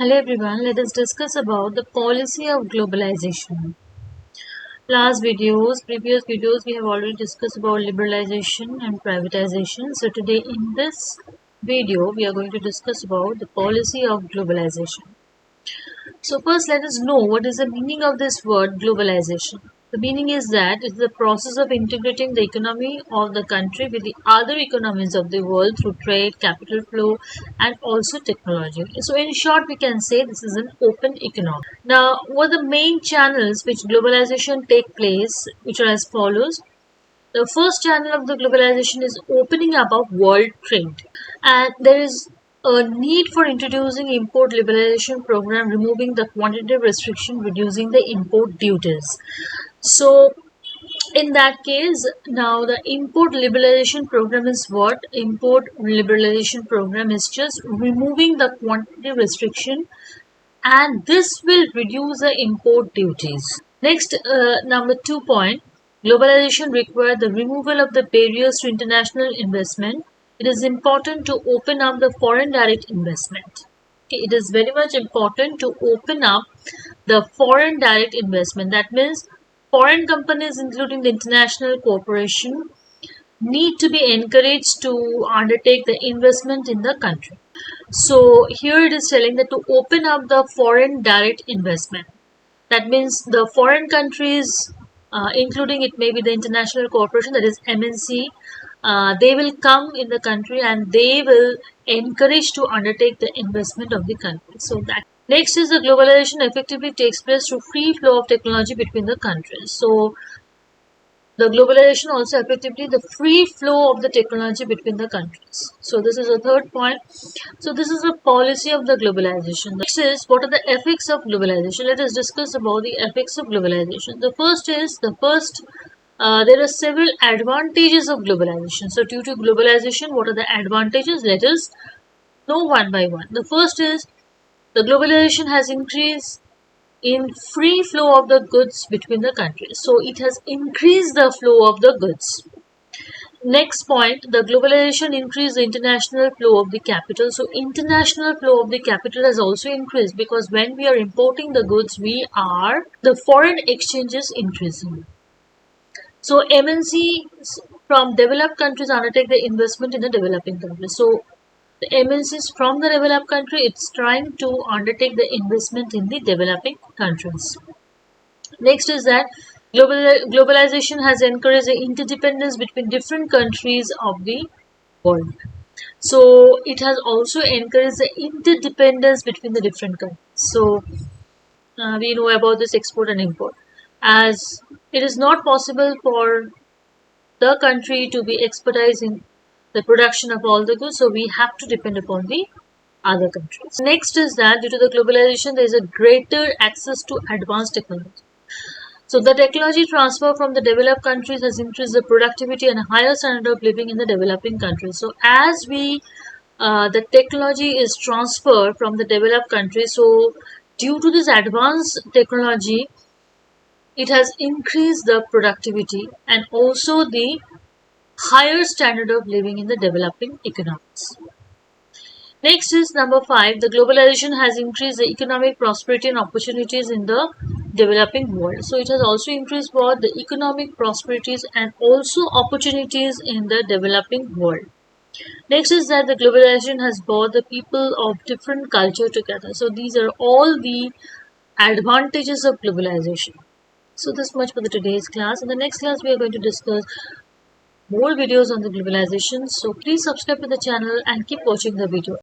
Hello everyone, let us discuss about the policy of globalization. Previous videos, we have already discussed about liberalization and privatization. So today in this video, we are going to discuss about the policy of globalization. So first let us know what is the meaning of this word globalization. The meaning is that it's the process of integrating the economy of the country with the other economies of the world through trade, capital flow, and also technology. So in short, we can say this is an open economy. Now, what are the main channels which globalization take place, which are as follows. The first channel of the globalization is opening up of world trade, and there is a need for introducing import liberalization program, removing the quantitative restriction, reducing the import duties. So in that case, now the import liberalization program is what? Import liberalization program is just removing the quantity restriction, and this will reduce the import duties. Next, number 2 point, globalization requires the removal of the barriers to international investment. It is important to open up the foreign direct investment. Okay, it is very much important to open up the foreign direct investment. That means foreign companies, including the international corporation, need to be encouraged to undertake the investment in the country. So here it is telling that to open up the foreign direct investment. That means the foreign countries, including it may be the international corporation, that is MNC, they will come in the country and they will encourage to undertake the investment of the country. So that next is the globalization effectively takes place through free flow of technology between the countries. So the globalization also effectively the free flow of the technology between the countries. So this is a third point. So this is a policy of the globalization. Next is what are the effects of globalization. Let us discuss about the effects of globalization. There are several advantages of globalization. So due to globalization, what are the advantages? Let us know one by one. The first is the globalization has increased in free flow of the goods between the countries. So it has increased the flow of the goods. Next point, the globalization increased the international flow of the capital. So international flow of the capital has also increased because when we are importing the goods, the foreign exchange is increasing. So MNCs from developed countries undertake the investment in the developing countries. So the MNCs from the developed country, it's trying to undertake the investment in the developing countries. Next is that globalization has encouraged the interdependence between different countries of the world. So it has also encouraged the interdependence between the different countries. So we know about this export and import. As it is not possible for the country to be expertise the production of all the goods, so we have to depend upon the other countries. Next is that due to the globalization, there is a greater access to advanced technology. So the technology transfer from the developed countries has increased the productivity and higher standard of living in the developing countries. So as the technology is transferred from the developed countries, so due to this advanced technology, it has increased the productivity and also the higher standard of living in the developing economies. Next is number 5. The globalization has increased the economic prosperity and opportunities in the developing world. So it has also increased both the economic prosperities and also opportunities in the developing world. Next is that the globalization has brought the people of different culture together. So these are all the advantages of globalization. So this much for the today's class. In the next class, we are going to discuss more videos on the globalization. So please subscribe to the channel and keep watching the video.